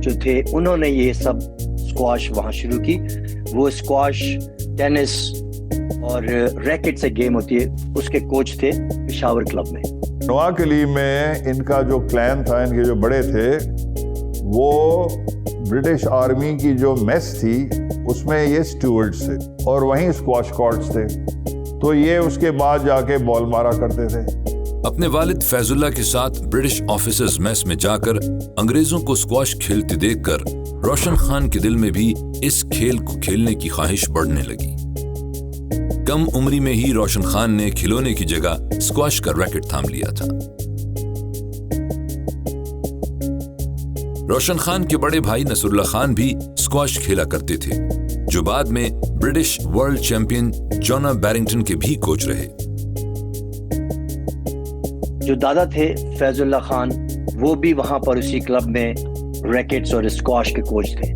جو تھے انہوں نے یہ سب اسکواش وہاں شروع کی. وہ اسکواش، ٹینس اور ریکٹ سے گیم ہوتی ہے، اس کے کوچ تھے پشاور کلب میں. نواکلی میں ان کا جو کلین تھا، ان کے جو بڑے تھے، وہ برٹش آرمی کی جو میس تھی اس میں یہ اسٹیورڈز تھے اور وہیں اسکواش کورٹس تھے. تو یہ اس کے بعد جا کے بال مارا کرتے تھے. اپنے والد فیض اللہ کے ساتھ برٹش آفیسرز میس میں جا کر انگریزوں کو اسکواش کھیلتے دیکھ کر روشن خان کے دل میں بھی اس کھیل کو کھیلنے کی خواہش بڑھنے لگی. کم عمری میں ہی روشن خان نے کھلونے کی جگہ اسکواش کا ریکٹ تھام لیا تھا. روشن خان کے بڑے بھائی نصر اللہ خان بھی اسکواش کھیلا کرتے تھے، جو بعد میں برٹش ورلڈ چیمپئن جونا بیرنگٹن کے بھی کوچ رہے. جو دادا تھے فیض اللہ خان، وہ بھی وہاں پر اسی کلب میں ریکٹس اور اسکواش کے کوچ تھے.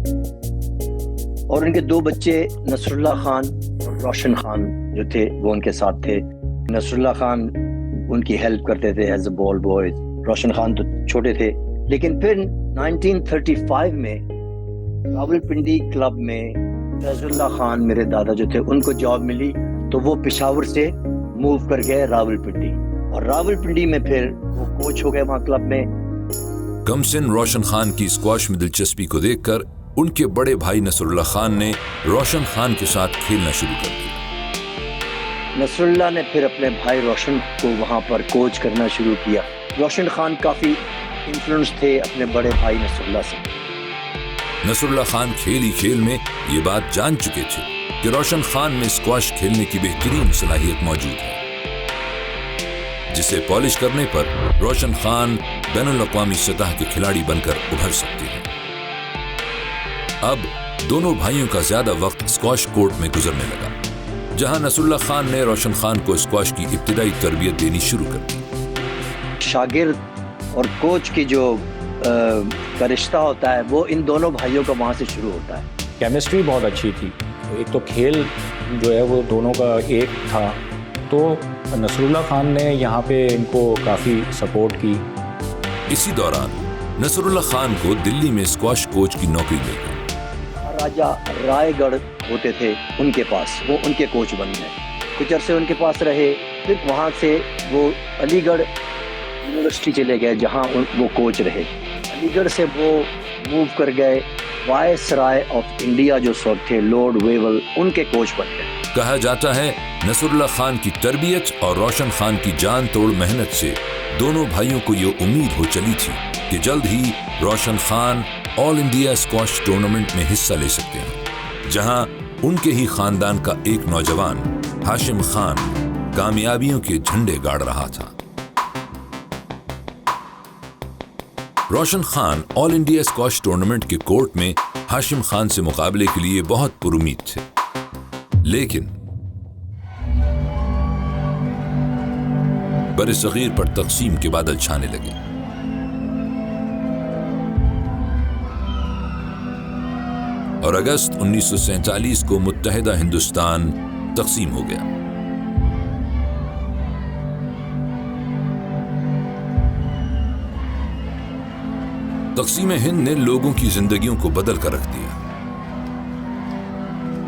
اور ان کے دو بچے نصر اللہ خان اور روشن خان جو تھے وہ ان کے ساتھ تھے. نصر اللہ خان ان کی ہیلپ کرتے تھے ایز اے بال بوائز. روشن خان تو چھوٹے تھے. لیکن پھر 1935 میں راولپنڈی کلب میں فیض اللہ خان میرے دادا جو تھے ان کو جاب ملی، تو وہ پشاور سے موو کر گئے راولپنڈی، اور راولپنڈی میں پھر وہ کوچ ہو گئے وہاں کلب میں. کم سن روشن خان کی اسکواش میں دلچسپی کو دیکھ کر ان کے بڑے بھائی نصر اللہ خان نے روشن خان کے ساتھ کھیلنا شروع کر دیا. نصر اللہ نے پھر اپنے بھائی روشن کو وہاں پر کوچ کرنا شروع کیا. روشن خان کافی انفلوئنس تھے اپنے بڑے بھائی نصر اللہ سے. نصر اللہ خان کھیل ہی کھیل میں یہ بات جان چکے تھے کہ روشن خان میں اسکواش کھیلنے کی بہترین صلاحیت موجود ہے، جسے پالش کرنے پر روشن خان بین الاقوامی سطح کے کھلاڑی بن کر ابھر سکتے ہیں. اب دونوں بھائیوں کا زیادہ وقت اسکواش کورٹ میں گزرنے لگا، جہاں نصر اللہ خان نے روشن خان کو اسکواش کی ابتدائی تربیت دینی شروع کر دی. شاگرد اور کوچ کی جو کا رشتہ ہوتا ہے وہ ان دونوں بھائیوں کا وہاں سے شروع ہوتا ہے. کیمسٹری بہت اچھی تھی. ایک تو کھیل جو ہے وہ دونوں کا ایک تھا، تو نصر اللہ خان نے یہاں پہ ان کو کافی سپورٹ کی. اسی دوران نصر اللہ خان کو دلی میں اسکواش کوچ کی نوکری مل گئی. راجہ رائے گڑھ ہوتے تھے ان کے پاس، وہ ان کے کوچ بن گئے. کچھ عرصے ان کے پاس رہے، پھر وہاں سے وہ علی گڑھ یونیورسٹی چلے گئے جہاں وہ کوچ رہے. علی گڑھ سے وہ موو کر گئے وائس رائے آف انڈیا جو اس وقت تھے لارڈ ویول، ان کے کوچ بن گئے. کہا جاتا ہے نصر اللہ خان کی تربیت اور روشن خان کی جان توڑ محنت سے دونوں بھائیوں کو یہ امید ہو چلی تھی کہ جلد ہی روشن خان آل انڈیا اسکواش ٹورنامنٹ میں حصہ لے سکتے ہیں، جہاں ان کے ہی خاندان کا ایک نوجوان ہاشم خان کامیابیوں کے جھنڈے گاڑ رہا تھا. روشن خان آل انڈیا اسکواش ٹورنامنٹ کے کورٹ میں ہاشم خان سے مقابلے کے لیے بہت پر امید تھے، لیکن برصغیر پر تقسیم کے بادل چھانے لگے. اور اگست 1947 کو متحدہ ہندوستان تقسیم ہو گیا. تقسیم ہند نے لوگوں کی زندگیوں کو بدل کر رکھ دیا.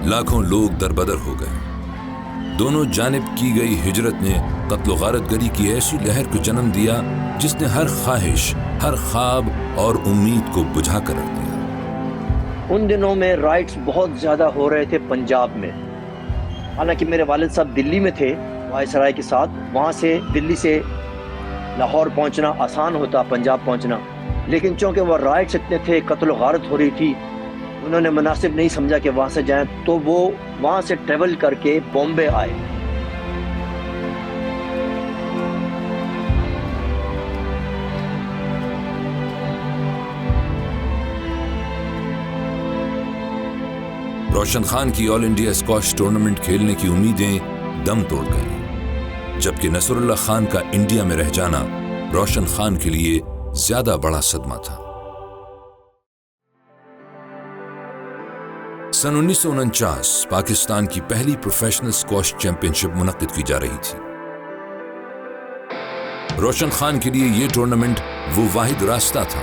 لاکھوں لوگ دربدر ہو گئے. دونوں جانب کی گئی ہجرت نے قتل و غارت گری کی ایسی لہر کو جنم دیا جس نے ہر خواہش، ہر خواب اور امید کو بجھا کر رکھ دیا. ان دنوں میں رائٹس بہت زیادہ ہو رہے تھے پنجاب میں. حالانکہ میرے والد صاحب دلی میں تھے وائس رائے کے ساتھ، وہاں سے دلی سے لاہور پہنچنا آسان ہوتا، پنجاب پہنچنا، لیکن چونکہ وہ رائٹس اتنے تھے، قتل و غارت ہو رہی تھی، انہوں نے مناسب نہیں سمجھا کہ وہاں سے جائیں، تو وہ وہاں سے ٹریول کر کے بامبے آئے. روشن خان کی آل انڈیا اسکواش ٹورنامنٹ کھیلنے کی امیدیں دم توڑ گئیں، جبکہ نصر اللہ خان کا انڈیا میں رہ جانا روشن خان کے لیے زیادہ بڑا صدمہ تھا. سن 1949 پاکستان کی پہلی پروفیشنل اسکواش چیمپئن شپ منعقد کی جا رہی تھی. روشن خان کے لیے یہ ٹورنامنٹ وہ واحد راستہ تھا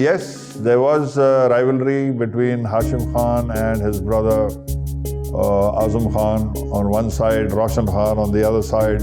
Yes, there was a rivalry between Hashim Khan and his brother Azam Khan on one side, Roshan Khan on the other side.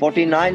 49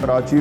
Karachi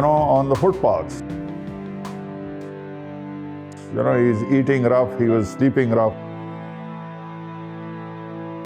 on the footpaths. He's eating rough, he was sleeping rough.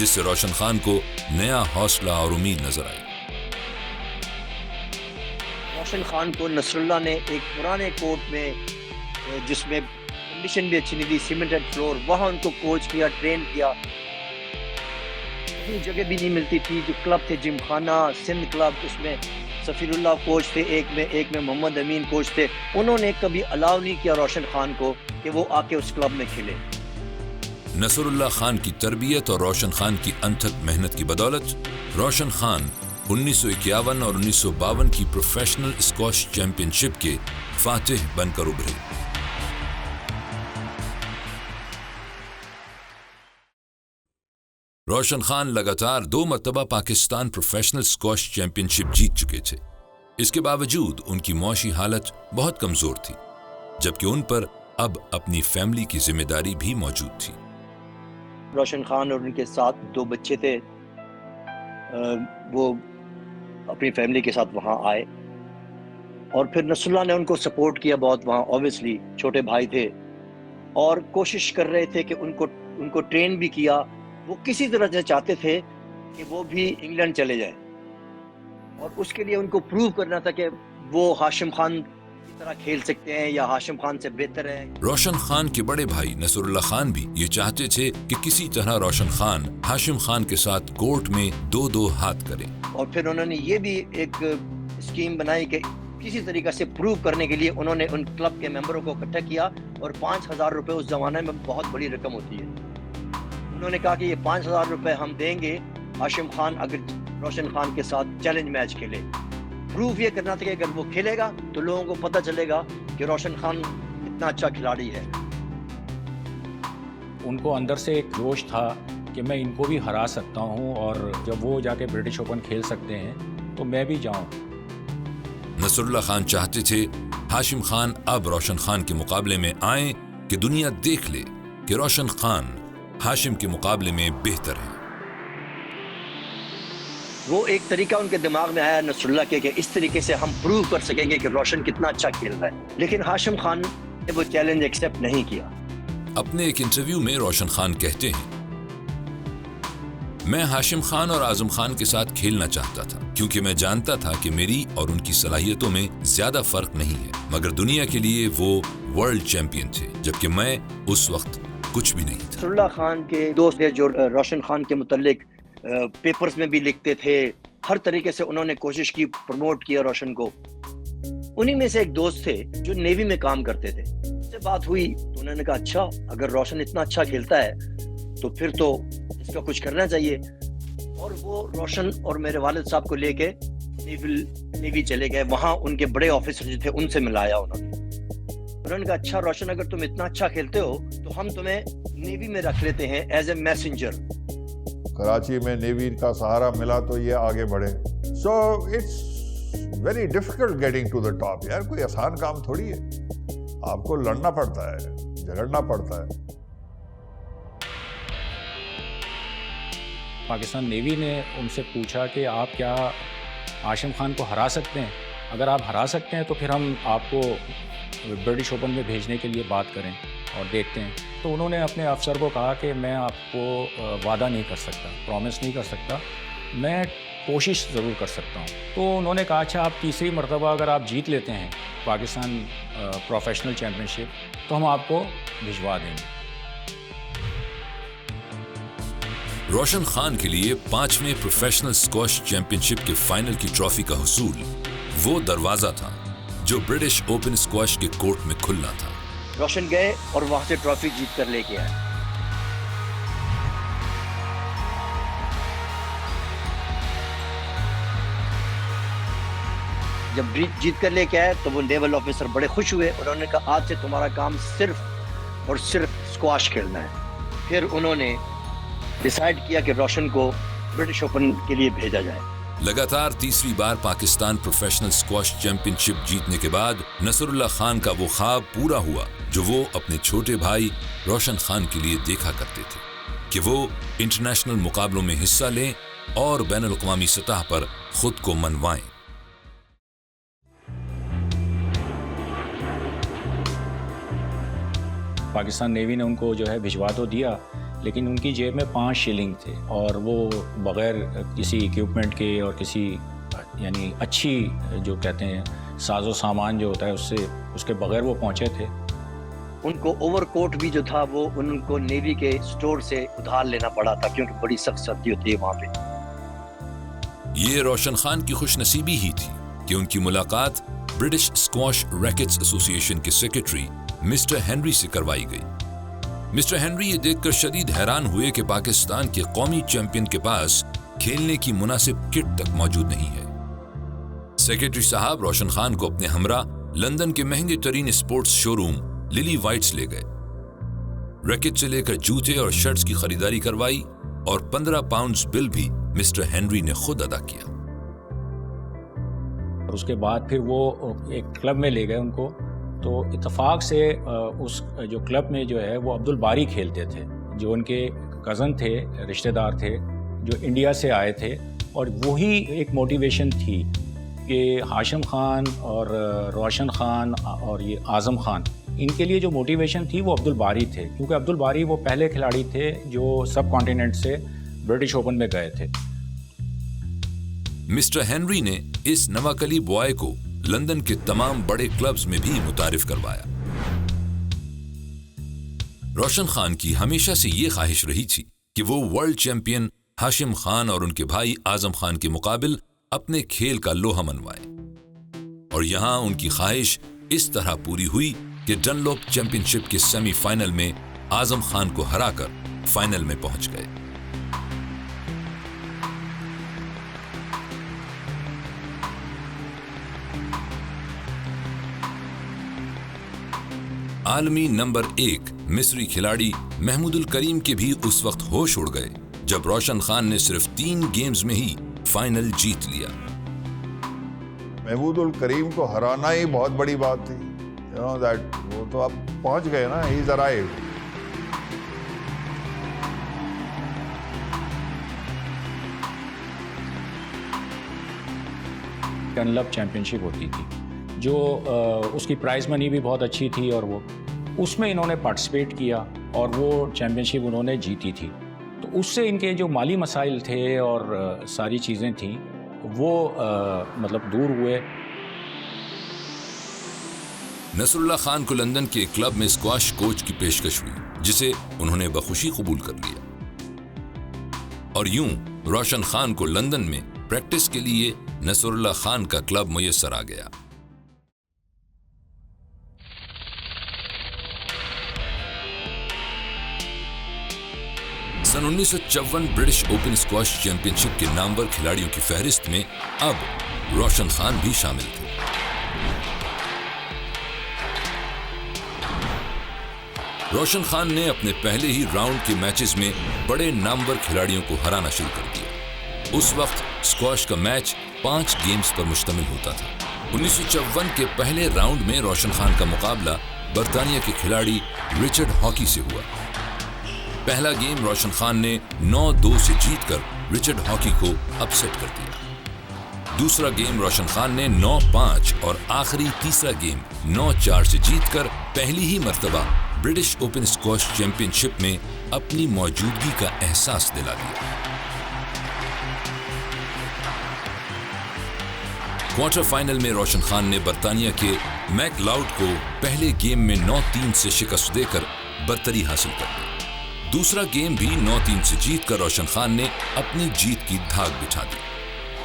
جس سے روشن خان کو نیا حوصلہ اور امید نظر آئی۔ روشن خان کو نصر اللہ نے ایک پرانے کورٹ میں جس میں کنڈیشن بھی اچھی نہیں تھی، سیمنٹڈ فلور، وہاں ان کو کوچ کیا، ٹرین کیا، کہیں جگہ بھی نہیں ملتی تھی۔ جو کلب تھے جم خانہ سندھ کلب، اس میں سفیر اللہ کوچ تھے، ایک میں محمد امین کوچ تھے، انہوں نے کبھی الاؤ نہیں کیا روشن خان کو کہ وہ آ کے اس کلب میں کھیلے۔ نصر اللہ خان کی تربیت اور روشن خان کی انتھک محنت کی بدولت روشن خان 1951 اور 1952 کی پروفیشنل اسکواش چیمپئن شپ کے فاتح بن کر ابھرے۔ روشن خان لگاتار 2 مرتبہ پاکستان پروفیشنل اسکواش چیمپئن شپ جیت چکے تھے۔ اس کے باوجود ان کی معاشی حالت بہت کمزور تھی، جبکہ ان پر اب اپنی فیملی کی ذمہ داری بھی موجود تھی۔ روشن خان اور ان کے ساتھ 2 بچے تھے، وہ اپنی فیملی کے ساتھ وہاں آئے، اور پھر نصر اللہ نے ان کو سپورٹ کیا بہت وہاں، اوبویسلی چھوٹے بھائی تھے، اور کوشش کر رہے تھے کہ ان کو ٹرین بھی کیا۔ وہ کسی طرح سے چاہتے تھے کہ وہ بھی انگلینڈ چلے جائیں، اور اس کے لیے ان کو پروو کرنا تھا کہ وہ ہاشم خان کی طرح کھیل سکتے ہیں یا ہاشم خان سے بہتر ہیں۔ روشن خان کے بڑے بھائی نصر اللہ خان بھی یہ چاہتے تھے کہ کسی طرح روشن خان ہاشم خان کے ساتھ کورٹ میں 2 ہاتھ کریں، اور پھر انہوں نے یہ بھی ایک اسکیم بنائی کہ کسی طریقے سے پروو کرنے کے لیے انہوں نے ان کلب کے ممبروں کو اکٹھا کیا، اور 5,000 روپے اس زمانے میں بہت بڑی رقم ہوتی ہے۔ انہوں نے کہا کہ یہ 5,000 روپے ہم دیں گے ہاشم خان اگر روشن خان کے ساتھ چیلنج میچ کھیلے۔ پروف یہ کرنا تھا کہ اگر وہ کھیلے گا تو لوگوں کو پتہ چلے گا کہ روشن خان اتنا اچھا کھلاڑی ہے۔ ان کو اندر سے ایک جوش تھا کہ میں ان کو بھی ہرا سکتا ہوں، اور جب وہ جا کے برٹش اوپن کھیل سکتے ہیں تو میں بھی جاؤں۔ نصر اللہ خان چاہتے تھے ہاشم خان اب روشن خان کے مقابلے میں آئیں کہ دنیا دیکھ لے کہ روشن خان ہاشم کے مقابلے میں بہتر ہے۔ وہ ایک طریقہ ان کے دماغ میں آیا نصر اللہ کے کہ اس طریقے سے ہم پروو کر سکیں گے کہ روشن کتنا اچھا کھیل رہا ہے، لیکن ہاشم خان نے وہ چیلنج ایکسیپٹ نہیں کیا۔ اپنے ایک انٹرویو میں روشن خان کہتے ہیں، میں ہاشم خان اور اعظم خان کے ساتھ کھیلنا چاہتا تھا کیونکہ میں جانتا تھا کہ میری اور ان کی صلاحیتوں میں زیادہ فرق نہیں ہے، مگر دنیا کے لیے وہ ورلڈ چیمپئن تھے جبکہ میں اس وقت کچھ بھی نہیں تھا۔ نصر اللہ خان کے دوست تھے جو روشن خان کے متعلق پیپرز میں بھی لکھتے تھے، ہر طریقے سے انہوں نے کوشش کی، پروموٹ کیا روشن کو۔ انہی میں سے ایک دوست تھے جو نیوی میں کام کرتے تھے، اس سے بات ہوئی تو انہوں نے کہا اچھا اگر روشن اتنا اچھا کھیلتا ہے تو پھر تو اس کا کچھ کرنا چاہیے، اور وہ روشن اور میرے والد صاحب کو لے کے نیوی چلے گئے۔ وہاں ان کے بڑے آفیسر جو تھے ان سے ملایا انہوں نے کہا اچھا روشن اگر تم اتنا اچھا کھیلتے ہو تو ہم تمہیں نیوی میں رکھ لیتے ہیں ایز اے میسنجر۔ کراچی میں نیوی کا سہارا ملا تو یہ آگے بڑھے۔ So it's very difficult getting to the top, یار کوئی آسان کام تھوڑی ہے، آپ کو لڑنا پڑتا ہے، جھگڑنا پڑتا ہے۔ پاکستان نیوی نے ان سے پوچھا کہ آپ کیا ہاشم خان کو ہرا سکتے ہیں؟ اگر آپ ہرا سکتے ہیں تو پھر ہم آپ کو برٹش اوپن میں بھیجنے کے لیے بات کریں اور دیکھتے ہیں۔ تو انہوں نے اپنے افسر کو کہا کہ میں آپ کو وعدہ نہیں کر سکتا، پرومس نہیں کر سکتا، میں کوشش ضرور کر سکتا ہوں۔ تو انہوں نے کہا اچھا آپ تیسری مرتبہ اگر آپ جیت لیتے ہیں پاکستان پروفیشنل چیمپئن شپ تو ہم آپ کو بھجوا دیں گے۔ روشن خان کے لیے 5ویں پروفیشنل اسکواش چیمپئن شپ کے فائنل کی ٹرافی کا حصول وہ دروازہ تھا جو برٹش اوپن اسکواش کے کورٹ میں کھلنا تھا۔ روشن گئے اور وہاں سے ٹرافی جیت کر لے کے آئے۔ جب جیت کر لے کے آئے تو وہ نیول آفیسر بڑے خوش ہوئے، انہوں نے کہا آج سے تمہارا کام صرف اور صرف اسکواش کھیلنا ہے۔ پھر انہوں نے ڈیسائیڈ کیا کہ روشن کو برٹش اوپن کے لیے بھیجا جائے۔ لگاتار تیسری بار پاکستان پروفیشنل اسکواش چیمپئن شپ جیتنے کے بعد نصر اللہ خان کا وہ خواب پورا ہوا جو وہ اپنے چھوٹے بھائی روشن خان کے لیے دیکھا کرتے تھے کہ وہ انٹرنیشنل مقابلوں میں حصہ لیں اور بین الاقوامی سطح پر خود کو منوائیں۔ پاکستان نیوی نے ان کو جو ہے بھجوا تو دیا، لیکن ان کی جیب میں 5 شلنگ تھے اور وہ بغیر کسی ایکوپمنٹ کے اور کسی یعنی اچھی جو کہتے ہیں ساز و سامان جو ہوتا ہے اس کے بغیر وہ پہنچے تھے. ان کو اوور کوٹ بھی جو تھا وہ ان کو نیوی کے سٹور سے ادھار لینا پڑا تھا کیونکہ بڑی سخت سردی ہوتی ہے وہاں پہ. یہ روشن خان کی خوش نصیبی ہی تھی کہ ان کی ملاقات برٹش اسکواش ریکٹس ایسوسی ایشن کے سیکرٹری مسٹر ہنری سے کروائی گئی. مسٹر ہنری یہ دیکھ کر شدید حیران ہوئے کہ پاکستان کے قومی چیمپئن کے پاس کھیلنے کی مناسب کٹ تک موجود نہیں ہے. سیکرٹری صاحب روشن خان کو اپنے ہمراہ لندن کے مہنگے ترین اسپورٹس شو روم للی وائٹس لے گئے. ریکٹ سے لے کر جوتے اور شرٹس کی خریداری کروائی اور 15 پاؤنڈز بل بھی مسٹر ہنری نے خود ادا کیا. اس کے بعد پھر وہ ایک کلب میں لے گئے ان کو. تو اتفاق سے اس جو کلب میں جو ہے وہ عبد الباری کھیلتے تھے جو ان کے کزن تھے, رشتہ دار تھے جو انڈیا سے آئے تھے. اور وہی ایک موٹیویشن تھی کہ ہاشم خان اور روشن خان اور یہ اعظم خان, ان کے لیے جو موٹیویشن تھی وہ عبد الباری تھے, کیونکہ عبد الباری وہ پہلے کھلاڑی تھے جو سب کانٹیننٹ سے برٹش اوپن میں گئے تھے. مسٹر ہنری نے اس نواکلی بوائے کو لندن کے تمام بڑے کلبز میں بھی متعارف کروایا. روشن خان کی ہمیشہ سے یہ خواہش رہی تھی کہ وہ ورلڈ چیمپئن ہاشم خان اور ان کے بھائی اعظم خان کے مقابل اپنے کھیل کا لوہا منوائے. اور یہاں ان کی خواہش اس طرح پوری ہوئی کہ ڈنلوپ چیمپئن شپ کے سیمی فائنل میں اعظم خان کو ہرا کر فائنل میں پہنچ گئے. عالمی نمبر 1 مصری کھلاڑی محمود الکریم کے بھی اس وقت ہوش اڑ گئے جب روشن خان نے صرف 3 گیمز میں ہی فائنل جیت لیا. محمود الکریم کو ہرانا ہی بہت بڑی بات تھی. وہ تو اب پہنچ گئے نا, ہی از ارائیوڈ. ڈنلپ چیمپئن شپ ہوتی تھی جو اس کی پرائز منی بھی بہت اچھی تھی اور وہ اس میں انہوں نے پارٹیسپیٹ کیا اور وہ چیمپئن شپ انہوں نے جیتی تھی. تو اس سے ان کے جو مالی مسائل تھے اور ساری چیزیں تھیں وہ مطلب دور ہوئے. نصر اللہ خان کو لندن کے کلب میں اسکواش کوچ کی پیشکش ہوئی جسے انہوں نے بخوشی قبول کر لیا. اور یوں روشن خان کو لندن میں پریکٹس کے لیے نصر اللہ خان کا کلب میسر آ گیا. سن 1954 برٹش اوپن اسکواش چیمپئن شپ کے نامور کھلاڑیوں کی فہرست میں اب روشن خان بھی شامل تھے. روشن خان نے اپنے پہلے ہی راؤنڈ کے میچز میں بڑے نامور کھلاڑیوں کو ہرانا شروع کر دیا. اس وقت اسکواش کا میچ 5 گیمز پر مشتمل ہوتا تھا. 1954 کے پہلے راؤنڈ میں روشن خان کا مقابلہ برطانیہ کے کھلاڑی رچرڈ ہاکی سے ہوا. پہلا گیم روشن خان نے 9-2 سے جیت کر رچرڈ ہاکی کو اپسیٹ کر دیا. دوسرا گیم روشن خان نے 9-5 اور آخری تیسرا گیم 9-4 سے جیت کر پہلی ہی مرتبہ برٹش اوپن اسکواش چیمپئن شپ میں اپنی موجودگی کا احساس دلا دیا. کوارٹر فائنل میں روشن خان نے برطانیہ کے میک لاؤڈ کو پہلے گیم میں 9-3 سے شکست دے کر برتری حاصل کر دی. دوسرا گیم بھی 9-3 سے جیت کر روشن خان نے اپنی جیت کی دھاگ بچھا دی.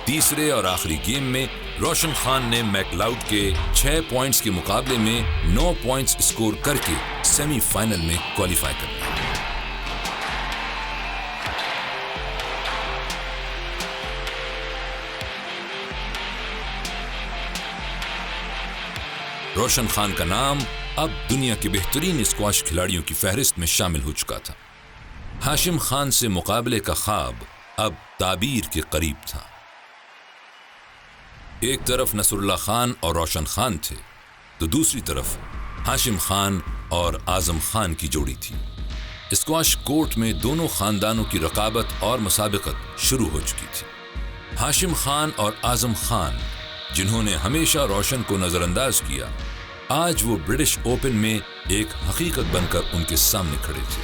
تیسرے اور آخری گیم میں روشن خان نے میک لاؤڈ کے 6 پوائنٹس کے مقابلے میں 9 پوائنٹس اسکور کر کے سیمی فائنل میں کوالیفائی کر لیا. روشن خان کا نام اب دنیا کے بہترین اسکواش کھلاڑیوں کی فہرست میں شامل ہو چکا تھا. ہاشم خان سے مقابلے کا خواب اب تعبیر کے قریب تھا. ایک طرف نصر اللہ خان اور روشن خان تھے تو دوسری طرف ہاشم خان اور اعظم خان کی جوڑی تھی. اسکواش کورٹ میں دونوں خاندانوں کی رقابت اور مسابقت شروع ہو چکی تھی. ہاشم خان اور اعظم خان جنہوں نے ہمیشہ روشن کو نظر انداز کیا آج وہ برٹش اوپن میں ایک حقیقت بن کر ان کے سامنے کھڑے تھے.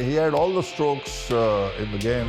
he had all the strokes in the game.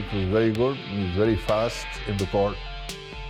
It was very good, he was very fast in the court,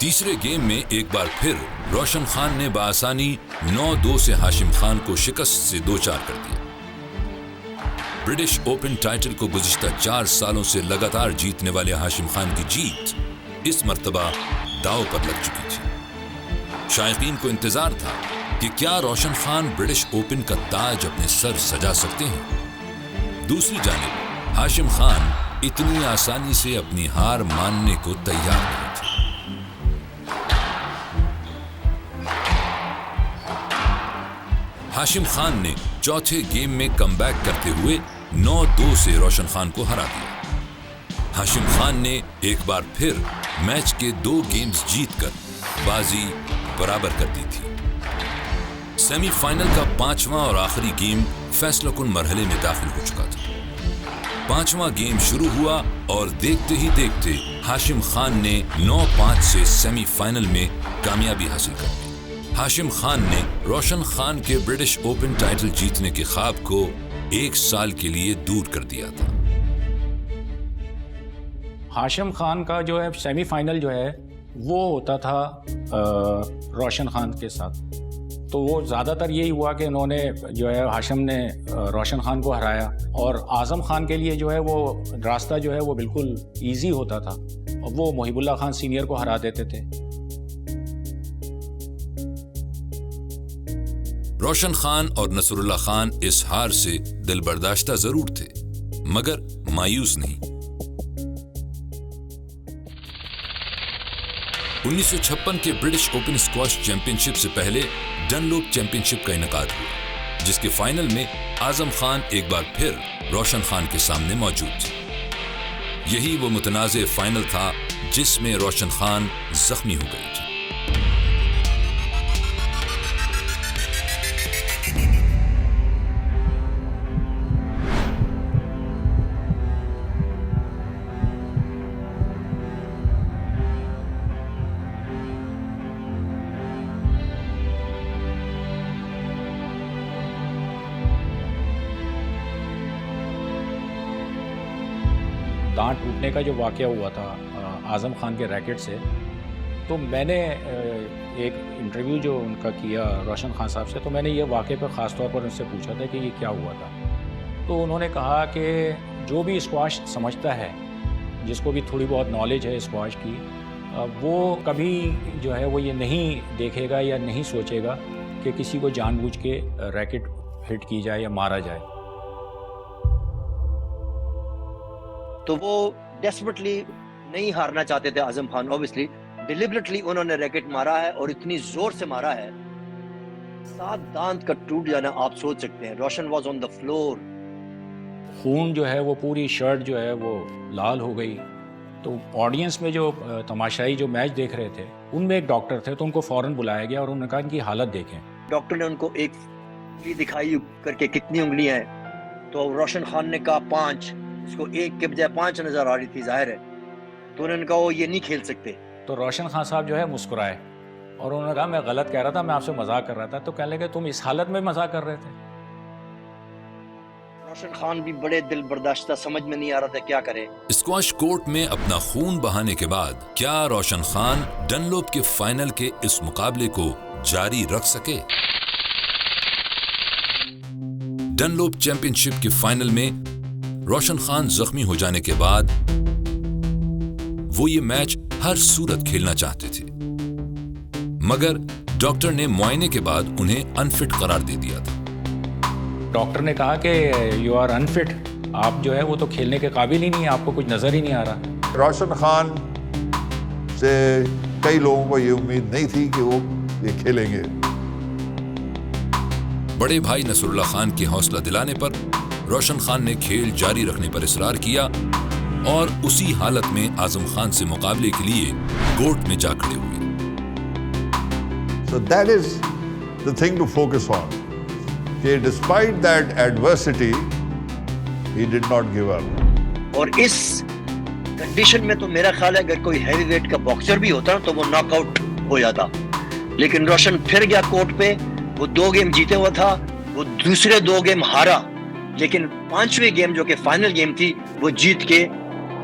تیسرے گیم میں ایک بار پھر روشن خان نے بآسانی 9-2 سے ہاشم خان کو شکست سے دوچار کر دیا۔ برٹش اوپن ٹائٹل کو گزشتہ 4 سالوں سے لگاتار جیتنے والے ہاشم خان کی جیت اس مرتبہ داؤ پر لگ چکی تھی۔ شائقین کو انتظار تھا کہ کیا روشن خان برٹش اوپن کا تاج اپنے سر سجا سکتے ہیں۔ دوسری جانب ہاشم خان اتنی آسانی سے اپنی ہار ماننے کو تیار نہیں تھے۔ ہاشم خان نے چوتھے گیم میں کم بیک کرتے ہوئے 9-2 سے روشن خان کو ہرا دیا۔ ہاشم خان نے ایک بار پھر میچ کے 2 گیمز جیت کر بازی برابر کر دی تھی۔ سیمی فائنل کا 5واں اور آخری گیم فیصلہ کن مرحلے میں داخل ہو چکا تھا۔ 5واں گیم شروع ہوا اور دیکھتے ہی دیکھتے ہاشم خان نے 9-5 سے سیمی فائنل میں کامیابی حاصل کر لی۔ ہاشم خان نے روشن خان کے برٹش اوپن ٹائٹل جیتنے کے خواب کو 1 سال کے لیے دور کر دیا تھا۔ ہاشم خان کا جو ہے سیمی فائنل جو ہے وہ ہوتا تھا روشن خان کے ساتھ، تو وہ زیادہ تر یہی ہوا کہ انہوں نے جو ہے ہاشم نے روشن خان کو ہرایا، اور اعظم خان کے لیے جو ہے وہ راستہ جو ہے وہ بالکل ایزی ہوتا تھا، اور وہ محب اللہ خان سینئر کو ہرا دیتے تھے۔ روشن خان اور نصر اللہ خان اس ہار سے دل برداشتہ ضرور تھے مگر مایوس نہیں۔ 1956 کے برٹش اوپن اسکواش چیمپئن شپ سے پہلے ڈنلوپ چیمپئن شپ کا انعقاد ہوا، جس کے فائنل میں اعظم خان ایک بار پھر روشن خان کے سامنے موجود تھے۔ یہی وہ متنازع فائنل تھا جس میں روشن خان زخمی ہو گئی تھی۔ دانت ٹوٹنے کا جو واقعہ ہوا تھا اعظم خان کے ریکٹ سے، تو میں نے ایک انٹرویو جو ان کا کیا روشن خان صاحب سے، تو میں نے یہ واقعے پر خاص طور پر ان سے پوچھا تھا کہ یہ کیا ہوا تھا۔ تو انہوں نے کہا کہ جو بھی اسکواش سمجھتا ہے، جس کو بھی تھوڑی بہت نالج ہے اسکواش کی، وہ کبھی جو ہے وہ یہ نہیں دیکھے گا یا نہیں سوچے گا کہ کسی کو جان بوجھ کے ریکٹ ہٹ کی جائے یا مارا جائے۔ تو وہ ڈیسپریٹلی نہیں ہارنا چاہتے تھے اعظم خان، اوبیسلی ڈیلیبریٹلی انہوں نے ریکٹ مارا ہے اور اتنی زور سے مارا ہے 7 دانت کا ٹوٹ جانا آپ سوچ سکتے ہیں۔ روشن واز آن دا فلور، خون جو ہے وہ پوری شرٹ جو ہے وہ لال ہو گئی۔ تو آڈینس میں جو تماشائی جو میچ دیکھ رہے تھے، ان میں ایک ڈاکٹر تھے، تو ان کو فوراً بلایا گیا اور انہوں نے کہا ان کی حالت دیکھیں۔ ڈاکٹر نے ان کو ایک انگلی دکھائی کر کے کتنی انگلیاں ہیں، تو روشن خان نے کہا 5، اس کو 1 کے بجائے 5 نظر آ رہی تھی، ظاہر ہے، تو انہوں نے کہا وہ یہ نہیں کھیل سکتے۔ تو روشن خان صاحب جو ہے مسکرائے اور انہوں نے کہا میں غلط کہہ رہا تھا، میں آپ سے مذاق کر رہا تھا۔ تو کہنے لگے تم اس حالت میں مذاق کر رہے تھے؟ روشن خان بھی بڑے دل برداشتہ، سمجھ میں نہیں آ رہا تھا کیا کرے۔ اسکواش کورٹ میں اپنا خون بہانے کے بعد کیا روشن خان ڈنلوپ کے فائنل کے اس مقابلے کو جاری رکھ سکے؟ ڈنلوپ چیمپئن شپ کے فائنل میں روشن خان زخمی ہو جانے کے بعد وہ یہ میچ ہر صورت کھیلنا چاہتے تھے، مگر ڈاکٹر نے معائنے کے بعد انہیں انفٹ قرار دے دیا تھا۔ ڈاکٹر نے کہا کہ یو آر انفٹ، آپ جو ہے وہ تو کھیلنے کے قابل ہی نہیں ہیں، آپ کو کچھ نظر ہی نہیں آ رہا۔ روشن خان سے کئی لوگوں کو یہ امید نہیں تھی کہ وہ یہ کھیلیں گے۔ بڑے بھائی نصر اللہ خان کے حوصلہ دلانے پر روشن خان نے کھیل جاری رکھنے پر اصرار کیا اور اسی حالت میں اعظم خان سے مقابلے کے لیے کورٹ میں جا کھڑے ہوئے۔ So that is the thing to focus on. کہ despite that adversity, he did not give up. اور اس کنڈیشن میں تو میرا خیال ہے اگر کوئی ہیوی ویٹ کا باکسر بھی ہوتا تو وہ ناک آؤٹ ہو جاتا، لیکن روشن پھر گیا کورٹ پہ، وہ 2 گیم جیتے ہوا تھا، وہ دوسرے 2 گیم ہارا، لیکن 5ویں گیم جو کہ فائنل گیم تھی وہ جیت کے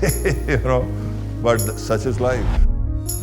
You know, but such is life.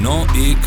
9-1,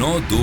9-2,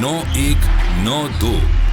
9-1, 9-2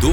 2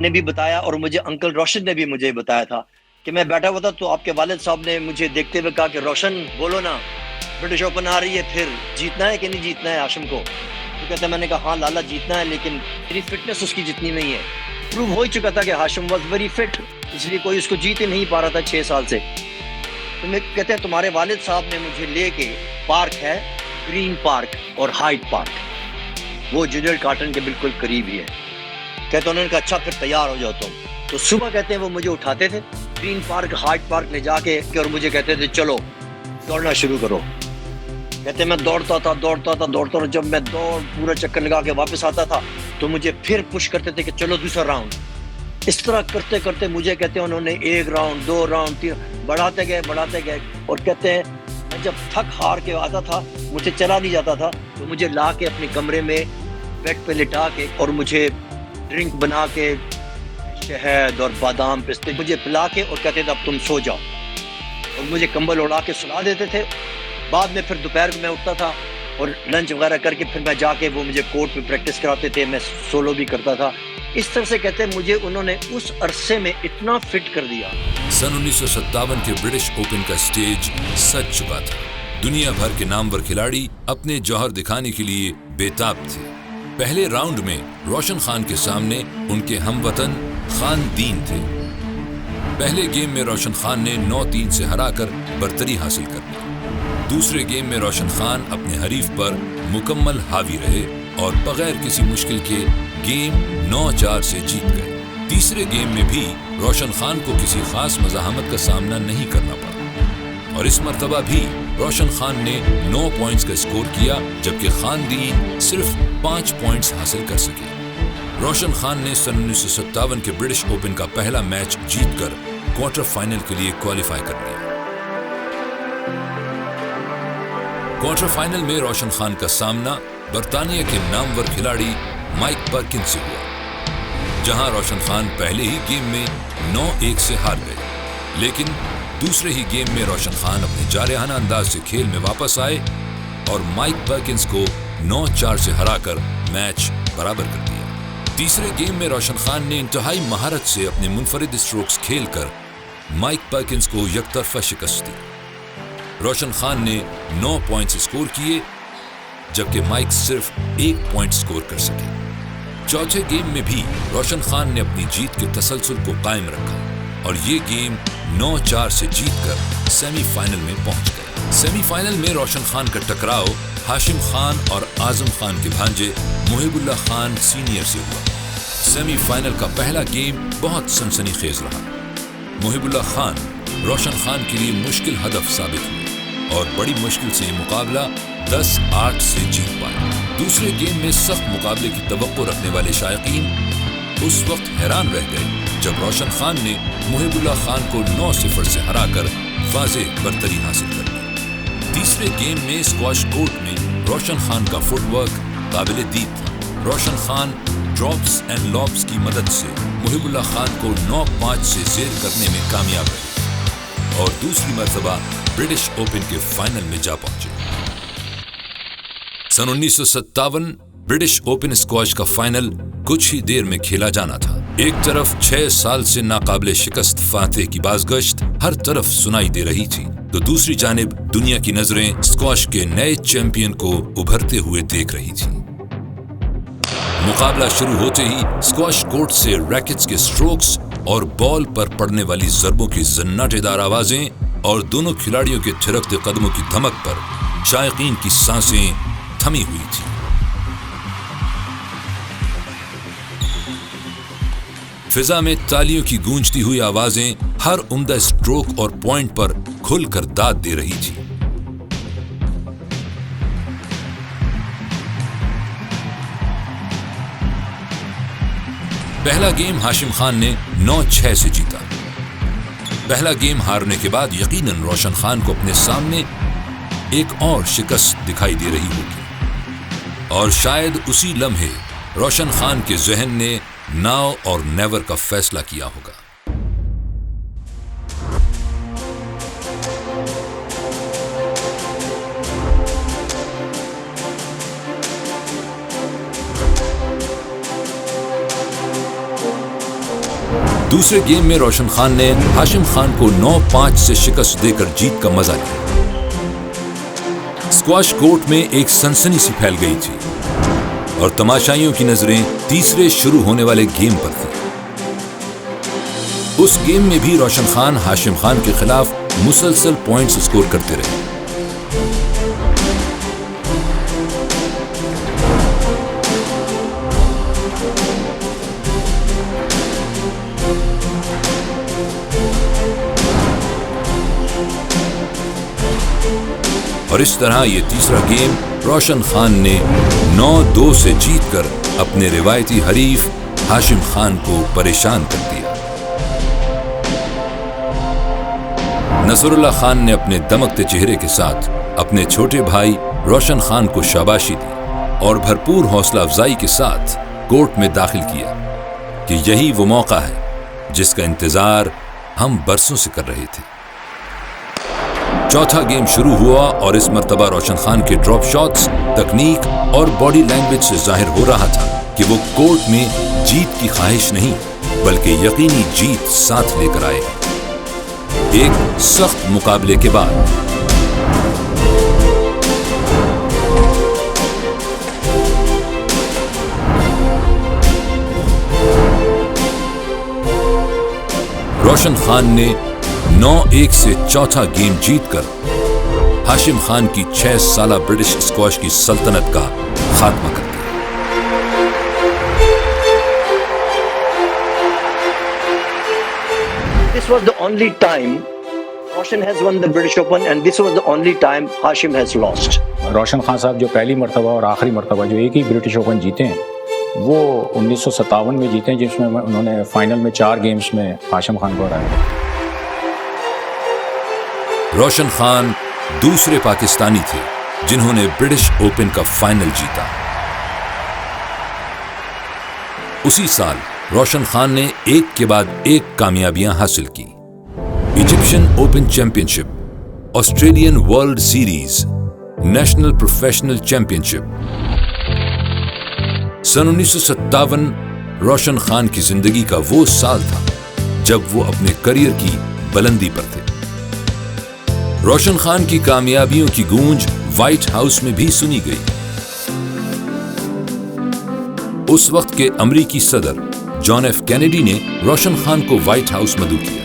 نے بھی بتایا اور مجھے انکل روشن نے بھی مجھے بتایا تھا کہ میں بیٹھا ہوا تھا تو آپ کے والد صاحب نے مجھے دیکھتے ہوئے کہا کہ روشن بولو نا برٹش اوپن آ رہی ہے, پھر جیتنا ہے کہ نہیں جیتنا ہے ہاشم کو. تو کہتے ہیں میں نے کہا ہاں لالا جیتنا ہے, لیکن میری فٹنس اس کی جتنی نہیں ہے. پروو ہو ہی چکا تھا کہ ہاشم واز ویری فٹ, اس لیے کوئی اس کو جیت ہی نہیں پا رہا تھا 6 سال سے. تو میں کہتے ہیں تمہارے والد صاحب نے مجھے لے کے, پارک ہے گرین پارک اور ہائیڈ پارک, وہ جونیئر کارٹن کے بالکل قریب ہی ہے. کہتے ہیں انہوں نے کہا اچھا پھر تیار ہو جاؤ تم. تو صبح کہتے ہیں وہ مجھے اٹھاتے تھے گرین پارک ہائیڈ پارک لے جا کے اور مجھے کہتے تھے چلو دوڑنا شروع کرو. کہتے ہیں میں دوڑتا تھا. جب میں دوڑ پورا چکر لگا کے واپس آتا تھا تو مجھے پھر پش کرتے تھے کہ چلو دوسرا راؤنڈ. اس طرح کرتے کرتے مجھے کہتے ہیں انہوں نے 1 راؤنڈ 2 راؤنڈ 3 بڑھاتے گئے. اور کہتے ہیں میں جب تھک ہار کے آتا تھا, مجھے چلا نہیں جاتا تھا, تو مجھے لا کے اپنے کمرے میں بیڈ پہ لٹا کے اور مجھے ڈرنک بنا کے شہد اور بادام پستے مجھے پلا کے اور کہتے تھے اب تم سو جاؤ, اور مجھے کمبل اڑا کے سلا دیتے تھے. بعد میں پھر دوپہر میں اٹھتا تھا اور لنچ وغیرہ کر کے پھر میں جا کے وہ مجھے کورٹ پہ پریکٹس کراتے تھے, میں سولو بھی کرتا تھا. اس طرح سے کہتے ہیں مجھے انہوں نے اس عرصے میں اتنا فٹ کر دیا. سن 1957 کے برٹش اوپن کا سٹیج سج چکا تھا. دنیا بھر کے نامور کھلاڑی اپنے جوہر دکھانے کے لیے بےتاب تھے. پہلے راؤنڈ میں روشن خان کے سامنے ان کے ہم وطن خان دین تھے. پہلے گیم میں روشن خان نے 9-3 سے ہرا کر برتری حاصل کر لی. دوسرے گیم میں روشن خان اپنے حریف پر مکمل حاوی رہے اور بغیر کسی مشکل کے گیم 9-4 سے جیت گئے. تیسرے گیم میں بھی روشن خان کو کسی خاص مزاحمت کا سامنا نہیں کرنا پڑا, اور اس مرتبہ بھی روشن خان نے 9 پوائنٹس کا اسکور کیا, جبکہ خان دین صرف 5 پوائنٹس حاصل کر سکے. روشن خان نے سن 1957 کے برٹش اوپن کا پہلا میچ جیت کر کوارٹر فائنل کے لیے کوالیفائی کر لیا. کوارٹر فائنل میں روشن خان کا سامنا برطانیہ کے نامور کھلاڑی مائک پرکن سے ہوا, جہاں روشن خان پہلے ہی گیم میں 9-1 سے ہار گئے. لیکن دوسرے ہی گیم میں روشن خان اپنے جارحانہ انداز سے کھیل میں واپس آئے اور مائک پرکنز کو 9-4 سے ہرا کر میچ برابر کر دیا. تیسرے گیم میں روشن خان نے انتہائی مہارت سے اپنے منفرد اسٹروکس کھیل کر مائک پرکنز کو یک طرفہ شکست دی. روشن خان نے 9 پوائنٹس اسکور کیے, جبکہ مائک صرف 1 پوائنٹ اسکور کر سکے. چوتھے گیم میں بھی روشن خان نے اپنی جیت کے تسلسل کو قائم رکھا اور یہ گیم 9-4 سے جیت کر سیمی فائنل میں پہنچ گئے. سیمی فائنل میں روشن خان کا ٹکراؤ ہاشم خان اور اعظم خان کے بھانجے محب اللہ خان سینئر سے ہوا. سیمی فائنل کا پہلا گیم بہت سنسنی خیز رہا. محب اللہ خان روشن خان کے لیے مشکل ہدف ثابت ہوئے اور بڑی مشکل سے یہ مقابلہ 10-8 سے جیت پائے. دوسرے گیم میں سخت مقابلے کی توقع رکھنے والے شائقین اس وقت حیران رہ گئے جب روشن خان نے محب اللہ خان کو 9-0 سے ہرا کر واضح برتری حاصل کر لی. تیسرے گیم میں اسکواش کورٹ میں روشن خان کا فٹ ورک قابل دید تھا. روشن خان ڈراپس اینڈ لابس کی مدد سے محب اللہ خان کو 9-5 سے زیر کرنے میں کامیاب رہے اور دوسری مرتبہ برٹش اوپن کے فائنل میں جا پہنچے. سن 1957 برٹش اوپن اسکواش کا فائنل کچھ ہی دیر میں کھیلا جانا تھا. ایک طرف 6 سال سے ناقابل شکست فاتح کی بازگشت ہر طرف سنائی دے رہی تھی, تو دوسری جانب دنیا کی نظریں اسکواش کے نئے چیمپئن کو ابھرتے ہوئے دیکھ رہی تھی. مقابلہ شروع ہوتے ہی اسکواش کورٹ سے ریکٹس کے سٹروکس اور بال پر پڑنے والی ضربوں کی زناٹے دار آوازیں اور دونوں کھلاڑیوں کے تھرکتے قدموں کی دھمک پر شائقین کی سانسیں تھمی ہوئی تھی. فضا میں تالیوں کی گونجتی ہوئی آوازیں ہر عمدہ سٹروک اور پوائنٹ پر کھل کر داد دے رہی تھی. پہلا گیم ہاشم خان نے 9-6 سے جیتا. پہلا گیم ہارنے کے بعد یقیناً روشن خان کو اپنے سامنے ایک اور شکست دکھائی دے رہی ہوگی اور شاید اسی لمحے روشن خان کے ذہن نے ناؤ اور نیور کا فیصلہ کیا ہوگا. دوسرے گیم میں روشن خان نے ہاشم خان کو 9-5 سے شکست دے کر جیت کا مزہ لیا۔ اسکواش کورٹ میں ایک سنسنی سی پھیل گئی تھی اور تماشائیوں کی نظریں تیسرے شروع ہونے والے گیم پر تھیں۔ اس گیم میں بھی روشن خان ہاشم خان کے خلاف مسلسل پوائنٹس اسکور کرتے رہے۔ اور اس طرح یہ تیسرا گیم روشن خان نے 9-2 سے جیت کر اپنے روایتی حریف ہاشم خان کو پریشان کر دیا۔ نصر اللہ خان نے اپنے دمکتے چہرے کے ساتھ اپنے چھوٹے بھائی روشن خان کو شاباشی دی اور بھرپور حوصلہ افزائی کے ساتھ کورٹ میں داخل کیا کہ یہی وہ موقع ہے جس کا انتظار ہم برسوں سے کر رہے تھے۔ چوتھا گیم شروع ہوا اور اس مرتبہ روشن خان کے ڈراپ شاٹس، تکنیک اور باڈی لینگویج سے ظاہر ہو رہا تھا کہ وہ کورٹ میں جیت کی خواہش نہیں بلکہ یقینی جیت ساتھ لے کر آئے۔ ایک سخت مقابلے کے بعد روشن خان نے 9-1 سے چوتھا گیم جیت کر ہاشم خان کی 6 سالہ برٹش اسکواش کی سلطنت کا خاتمہ کر دیا۔ This was the only time Roshan has won the British Open and this was the only time Hashim has lost. روشن خان صاحب جو پہلی مرتبہ اور آخری مرتبہ جو ایک ہی برٹش اوپن جیتے ہیں وہ 1957 میں جیتے ہیں، جس میں انہوں نے فائنل میں 4 گیمز میں ہاشم خان کو ہرایا۔ روشن خان دوسرے پاکستانی تھے جنہوں نے برٹش اوپن کا فائنل جیتا۔ اسی سال روشن خان نے ایک کے بعد ایک کامیابیاں حاصل کی۔ Egyptian open championship, Australian world series, national professional championship. سن 1957 روشن خان کی زندگی کا وہ سال تھا جب وہ اپنے کریئر کی بلندی پر تھے۔ روشن خان کی کامیابیوں کی گونج وائٹ ہاؤس میں بھی سنی گئی۔ اس وقت کے امریکی صدر جان ایف کینیڈی نے روشن خان کو وائٹ ہاؤس مدعو کیا۔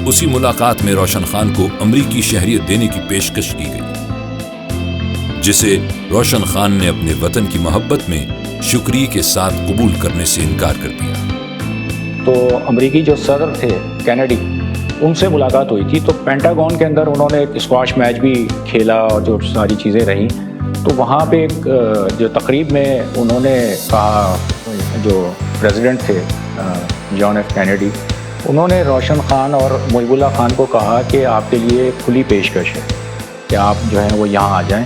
اسی ملاقات میں روشن خان کو امریکی شہریت دینے کی پیشکش کی گئی، جسے روشن خان نے اپنے وطن کی محبت میں شکریہ کے ساتھ قبول کرنے سے انکار کر دیا۔ تو امریکی جو صدر تھے کینیڈی، ان سے ملاقات ہوئی تھی، تو پینٹاگون کے اندر انہوں نے ایک اسکواش میچ بھی کھیلا اور جو ساری چیزیں رہیں، تو وہاں پہ ایک جو تقریب میں انہوں نے کہا، جو پریزیڈنٹ تھے جان ایف کینیڈی، انہوں نے روشن خان اور محب اللہ خان کو کہا کہ آپ کے لیے کھلی پیشکش ہے کہ آپ جو ہے وہ یہاں آ جائیں،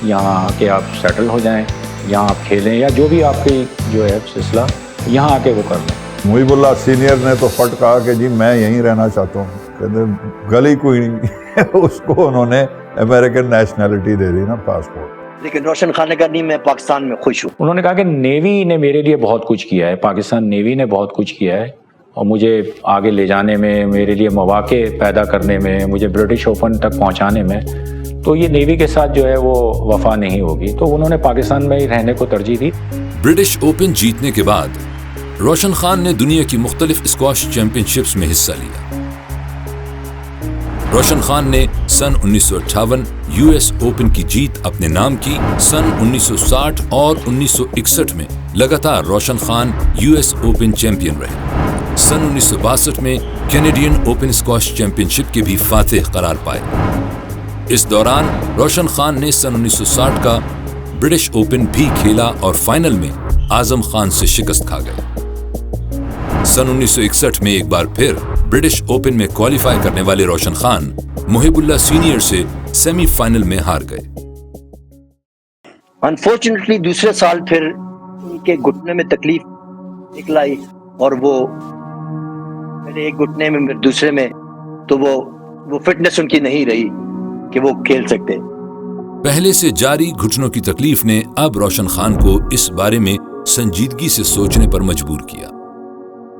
یہاں آ کے آپ سیٹل ہو جائیں، یہاں آپ کھیلیں یا جو بھی آپ کی جو ہے سلسلہ یہاں آ کے وہ کر لیں۔ محب اللہ سینئر نے تو فٹ کہا کہ جی میں یہیں رہنا چاہتا ہوں، کہتے گلی کوئی نہیں اس کو انہوں نے امریکن نیشنلٹی دے دی نا، پاسپورٹ۔ لیکن روشن خان نے کہا نہیں میں پاکستان میں خوش ہوں۔ انہوں نے کہا کہ نیوی نے میرے لیے بہت کچھ کیا ہے، پاکستان نیوی نے بہت کچھ کیا ہے اور مجھے آگے لے جانے میں، میرے لیے مواقع پیدا کرنے میں، مجھے برٹش اوپن تک پہنچانے میں، تو یہ نیوی کے ساتھ جو ہے وہ وفا نہیں ہوگی، تو انہوں نے پاکستان میں ہی رہنے کو ترجیح دی۔ برٹش اوپن جیتنے کے بعد روشن خان نے دنیا کی مختلف اسکواش چیمپئن شپس میں حصہ لیا۔ روشن خان نے سن 1958 یو ایس اوپن کی جیت اپنے نام کی۔ سن 1960 اور 1961 میں لگاتار روشن Khan U S open champion رہے۔ سن 1962 میں کینیڈین اوپن اسکواش چیمپئن شپ کے بھی فاتح قرار پائے۔ اس دوران روشن خان نے سن 1960 کا برٹش اوپن بھی کھیلا اور فائنل میں اعظم خان سے شکست کھا گئے۔ سن 1961 میں ایک بار پھر برٹش اوپن میں کوالیفائی کرنے والے روشن خان محب اللہ سینئر سے سیمی فائنل میں ہار گئے۔ انفارچونیٹلی دوسرے سال پھر ان کے گھٹنے میں تکلیف نکل آئی اور وہ پہلے ایک گھٹنے میں دوسرے میں، تو وہ فٹنس ان کی نہیں رہی کہ وہ کھیل سکتے۔ پہلے سے جاری گھٹنوں کی تکلیف نے اب روشن خان کو اس بارے میں سنجیدگی سے سوچنے پر مجبور کیا۔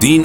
3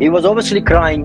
He was obviously crying.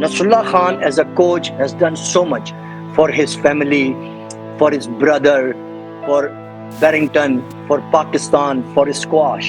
Nasrullah Khan as a coach has done so much for his family, for his brother, for Barrington, for Pakistan, for squash.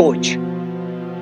coach.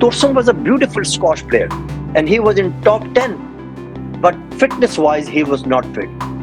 Torsam was a beautiful squash player and he was in top 10, but fitness wise he was not fit.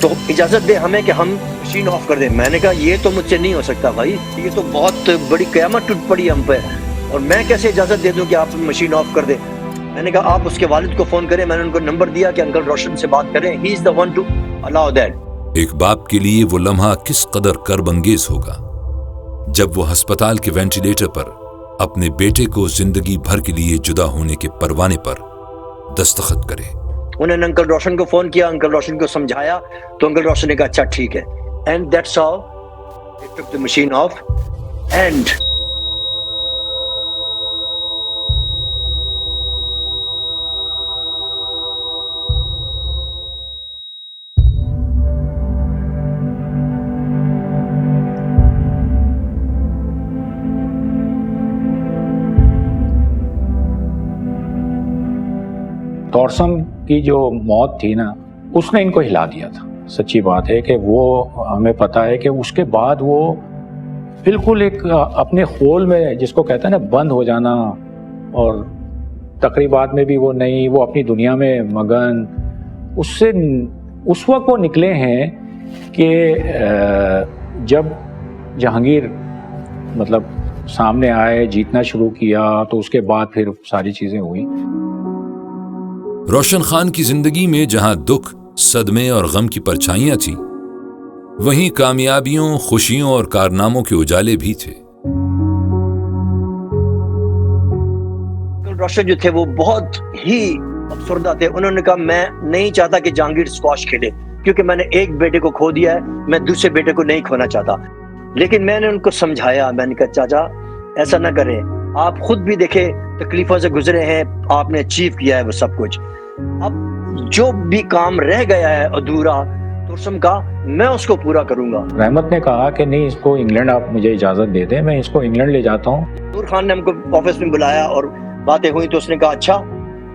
تو اجازت دے ہمیں کہ ہم machine of کر دیں. میں نے کہا یہ تو مجھ سے نہیں ہو سکتا بھائی, یہ تو بہت بڑی قیامت ٹوٹ پڑی ہم پہ, اور میں کیسے اجازت دے دوں کہ آپ مشین آف کر دیں. میں نے کہا آپ اس کے والد کو فون کریں. میں نے ان کو نمبر دیا کہ انکل روشن سے بات کریں, he is the one to allow that. ایک باپ کے لیے وہ لمحہ کس قدر کرب انگیز ہوگا جب وہ ہسپتال کے وینٹیلیٹر پر اپنے بیٹے کو زندگی بھر کے لیے جدا ہونے کے پروانے پر دستخط کرے. انہوں نے انکل روشن کو فون کیا, انکل روشن کو سمجھایا, تو انکل روشن نے کہا اچھا ٹھیک ہے. And that's how they took the machine off and تورسم کی جو موت تھی نا, اس نے ان کو ہلا دیا تھا. سچی بات ہے کہ وہ ہمیں پتہ ہے کہ اس کے بعد وہ بالکل ایک اپنے خول میں, جس کو کہتے ہیں نا بند ہو جانا, اور تقریبات میں بھی وہ نہیں, وہ اپنی دنیا میں مگن. اس سے اس وقت وہ نکلے ہیں کہ جب جہانگیر مطلب سامنے آئے, جیتنا شروع کیا, تو اس کے بعد پھر ساری چیزیں ہوئی. روشن خان کی زندگی میں جہاں دکھ, صدمے اور غم کی پرچھائیاں تھیں, وہیں کامیابیوں, خوشیوں اور کارناموں کے اجالے بھی تھے. روشن جو تھے وہ بہت ہی افسردہ تھے. انہوں نے کہا میں نہیں چاہتا کہ جہانگیر اسکواش کھیلے, کیونکہ میں نے ایک بیٹے کو کھو دیا ہے, میں دوسرے بیٹے کو نہیں کھونا چاہتا. لیکن میں نے ان کو سمجھایا, میں نے کہا چاچا ایسا نہ کریں, آپ خود بھی دیکھیں تکلیفوں سے گزرے ہیں, آپ نے اچیو کیا ہے وہ سب کچھ. اب جو بھی کام رہ گیا ہے ادھورا تورسم کا, میں اس کو پورا کروں گا. رحمت نے کہا کہ نہیں, اس کو انگلینڈ آپ مجھے اجازت دے دیں, میں اس کو انگلینڈ لے جاتا ہوں. نور خان نے ہم کو آفس میں بلایا اور باتیں ہوئی, تو اس نے کہا اچھا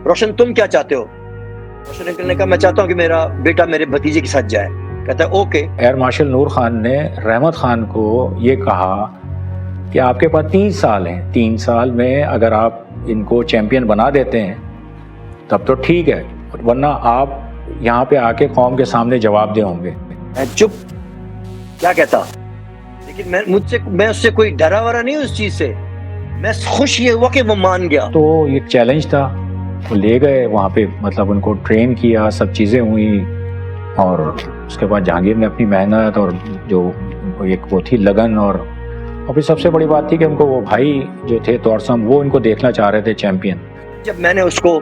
روشن تم کیا چاہتے ہو؟ روشن انکل نے کہا میں چاہتا ہوں کہ میرا بیٹا میرے بھتیجے کے ساتھ جائے. کہتا ہے اوکے. ایئر مارشل نور خان نے رحمت خان کو یہ کہا کہ آپ کے پاس 3 سال ہیں, 3 سال میں اگر آپ ان کو چیمپئن بنا دیتے ہیں تب تو ٹھیک ہے, ورنہ آپ یہاں پہ آ کے قوم کے سامنے جواب دے ہوں گے. چپ, کیا کہتا. لیکن میں اس سے کوئی ڈرا ورا نہیں اس چیز سے, میں خوش یہ ہوا کہ وہ مان گیا. تو یہ چیلنج تھا, وہ لے گئے وہاں پہ, مطلب ان کو ٹرین کیا, سب چیزیں ہوئی, اور اس کے بعد جہانگیر نے اپنی محنت اور جو ایک وہ تھی لگن, اور پھر سب سے بڑی بات تھی کہ ان کو وہ بھائی جو تھے تورسم, وہ ان کو دیکھنا چاہ رہے تھے چیمپئن. جب میں نے اس کو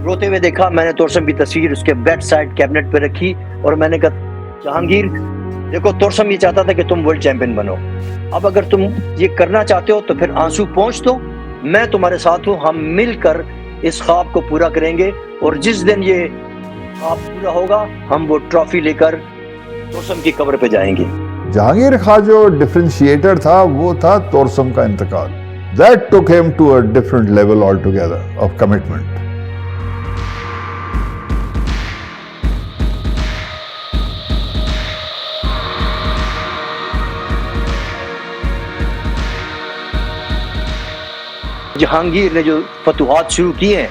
روتے ہوئے دیکھا, میں نے تورسم کی تصویر اس کے بیڈ سائڈ کیبنٹ پہ رکھی, اور میں نے کہا جہانگیر دیکھو تورسم یہ چاہتا تھا کہ تم ورلڈ چیمپئن بنو, اب اگر تم یہ کرنا چاہتے ہو تو پھر آنسو پہنچ دو, میں تمہارے ساتھ ہوں, ہم مل کر اس خواب کو پورا کریں گے, اور جس دن یہ خواب پورا ہوگا ہم وہ ٹرافی لے کر تورسم کی قبر پہ جائیں گے. جہانگیر خان جو ڈفرینشیٹر تھا وہ تھا تورسم کا انتقال. That took him to a different level altogether of commitment. Jahangir نے جو فتوحات شروع کی ہیں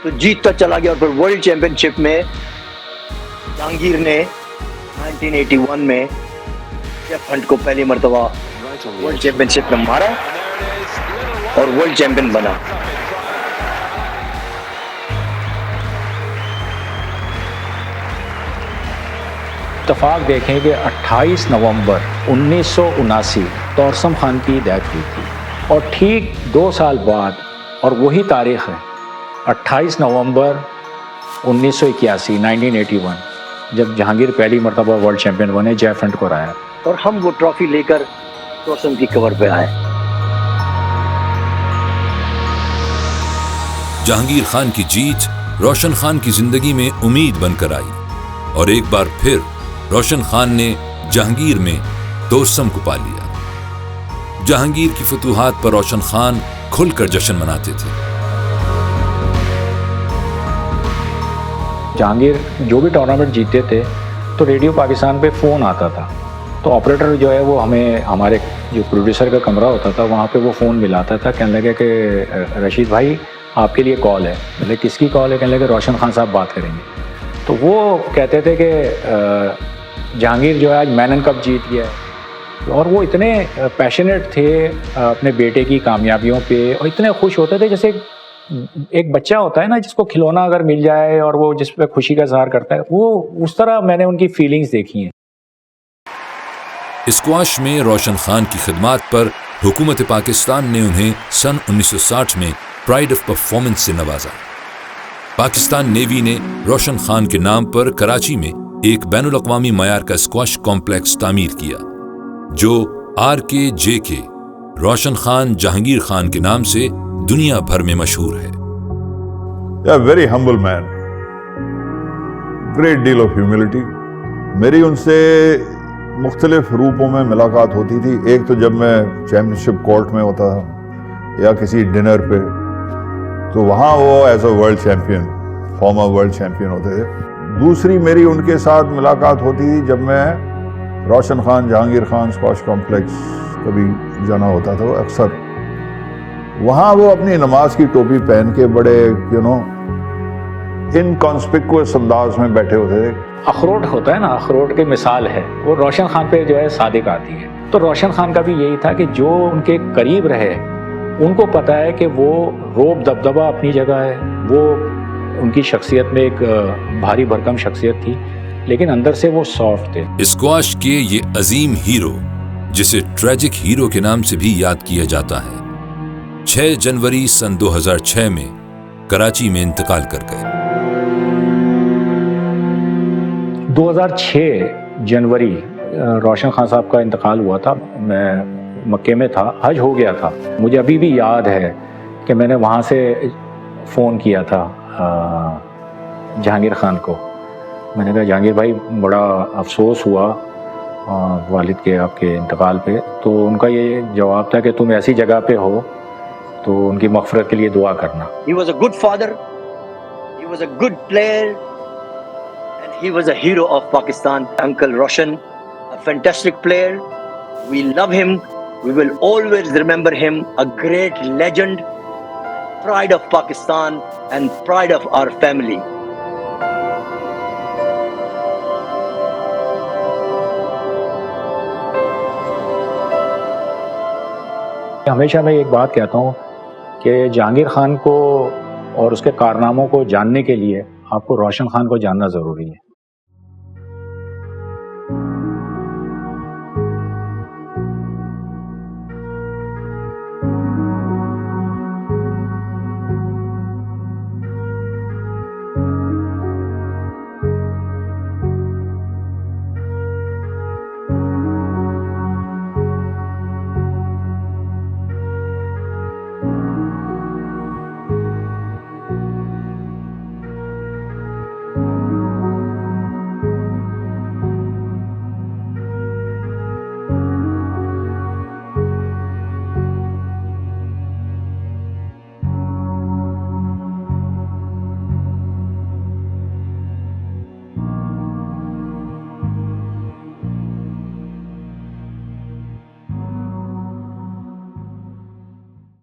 تو جیتتا چلا گیا, اور پھر ورلڈ چیمپئن شپ میں جہانگیر نے 1981 میں جیف ہنٹ کو پہلی مرتبہ ورلڈ چیمپئن شپ میں مارا اور ورلڈ چیمپئن بنا. اتفاق دیکھیں کہ 28 نومبر 1979 تورسم خان کی ڈیتھ ہوئی تھی, اور ٹھیک 2 سال بعد, اور وہی تاریخ ہے 28 نومبر 1981 1981 جب جہانگیر پہلی مرتبہ ورلڈ چیمپئن بنے, جیف ہنٹ کو ہرایا, اور ہم وہ ٹرافی لے کر تورسم کی قبر پہ آئے. جہانگیر خان کی جیت روشن خان کی زندگی میں امید بن کر آئی, اور ایک بار پھر روشن خان نے جہانگیر میں تورسم کو پا لیا. جہانگیر کی فتوحات پر روشن خان کھل کر جشن مناتے تھے. جہانگیر جو بھی ٹورنامنٹ جیتے تھے تو ریڈیو پاکستان پہ فون آتا تھا, تو آپریٹر جو ہے وہ ہمیں, ہمارے جو پروڈیوسر کا کمرہ ہوتا تھا وہاں پہ وہ فون ملاتا تھا, کہنے لگے کہ رشید بھائی آپ کے لیے کال ہے. بولے کس کی کال ہے؟ کہنے لگے روشن خان صاحب بات کریں گے. تو وہ کہتے تھے کہ جہانگیر جو ہے آج مینن کپ جیت گیا ہے، اور وہ اتنے پیشنیٹ تھے اپنے بیٹے کی کامیابیوں پہ، اور اتنے خوش ہوتے تھے جیسے ایک بچہ ہوتا ہے نا جس کو کھلونا اگر مل جائے اور وہ جس پہ خوشی کا اظہار کرتا ہے، وہ اس طرح میں نے ان کی فیلنگز دیکھی ہیں۔ اسکواش میں روشن خان کی خدمات پر حکومت پاکستان نے انہیں سن 1960 میں پرائڈ آف پرفارمنس سے نوازا۔ پاکستان نیوی نے روشن خان کے نام پر کراچی میں ایک بین الاقوامی معیار کا اسکواش کمپلیکس تعمیر کیا جو RKJK روشن خان جہانگیر خان کے نام سے دنیا بھر میں مشہور ہے۔ Very humble man, great deal of humility. میری ان سے مختلف روپوں میں ملاقات ہوتی تھی۔ ایک تو جب میں چیمپئن شپ کورٹ میں ہوتا تھا یا کسی ڈنر پہ، تو وہاں وہ as a world champion, former world champion ہوتے تھے۔ دوسری میری ان کے ساتھ ملاقات ہوتی تھی جب میں روشن خان جہانگیر خان اسکواش کمپلیکس کبھی جانا ہوتا تھا، اکثر وہاں وہ اپنی نماز کی ٹوپی پہن کے بڑے انکانسپیکوس انداز میں بیٹھے ہوتے تھے۔ اخروٹ ہوتا ہے نا، اخروٹ کی مثال ہے، وہ روشن خان پہ جو ہے صادق آتی ہے۔ تو روشن خان کا بھی یہی تھا کہ جو ان کے قریب رہے ان کو پتہ ہے کہ وہ روب دبدبہ اپنی جگہ ہے، وہ ان کی شخصیت میں ایک بھاری بھرکم شخصیت تھی، لیکن اندر سے وہ سافٹ تھے۔ اسکواش کے یہ عظیم ہیرو جسے ٹریجک ہیرو کے نام سے بھی یاد کیا جاتا ہے، 6 جنوری سن 2006 میں کراچی میں انتقال کر گئے۔ 2006 جنوری روشن خان صاحب کا انتقال ہوا تھا۔ میں مکے میں تھا، حج ہو گیا تھا۔ مجھے ابھی بھی یاد ہے کہ میں نے وہاں سے فون کیا تھا جہانگیر خان کو۔ میں نے کہا جہانگیر بھائی بڑا افسوس ہوا والد کے آپ کے انتقال پہ، تو ان کا یہ جواب تھا کہ تم ایسی جگہ پہ ہو تو ان کی مغفرت کے لیے دعا کرنا۔ He was a good father, he was a good player, and he was a hero of Pakistan. Uncle Roshan, a fantastic player. We love him. We will always remember him. A great legend, pride of Pakistan and pride of our family. ہمیشہ میں ایک بات کہتا ہوں کہ جہانگیر خان کو اور اس کے کارناموں کو جاننے کے لیے آپ کو روشن خان کو جاننا ضروری ہے۔